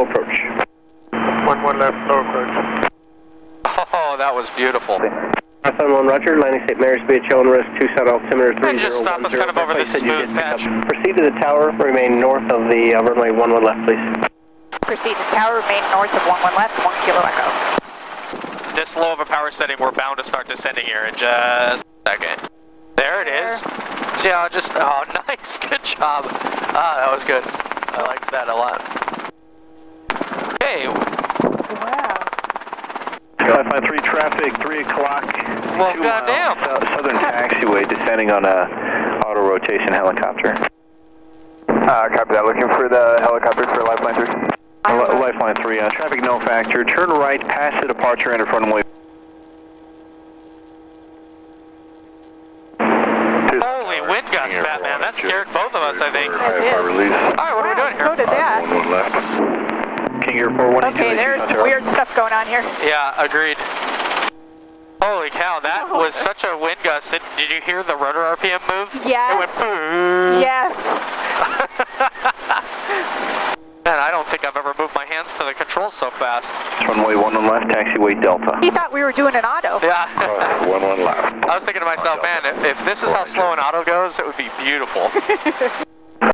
approach. 1-1 left, slow approach. Oh, that was beautiful. Sun 1 Roger, landing St. Mary's BHL and risk 2 Sun altimeter 3010. And just stop us kind of over this smooth patch. Proceed to the tower, remain north of the runway 11 left, please. Proceed to tower, remain north of 11 left, 1 kilo echo. This low of a power setting, we're bound to start descending here in just a second. There it is. See how just, oh, nice, good job. Ah, that was good. I liked that a lot. Okay. Wow. 553 traffic, 3 o'clock. Well, goddamn. Southern taxiway, descending on a auto rotation helicopter. Copy that. Looking for the helicopter for Lifeline 3. Lifeline 3, traffic no factor. Turn right past the departure and in front of me. Holy wind gusts, Batman. That scared both of us, I think. It did. Alright, what are we doing here? So did that. 1 left. King Air 412. Okay, there's some weird stuff going on here. Yeah, agreed. Holy cow, that was such a wind gust. Did you hear the rotor RPM move? Yes. It went boom. Yes. Man, I don't think I've ever moved my hands to the controls so fast. Runway 11 left, taxiway Delta. He thought we were doing an auto. Yeah. 11 left. I was thinking to myself, man, if this is how slow an auto goes, it would be beautiful.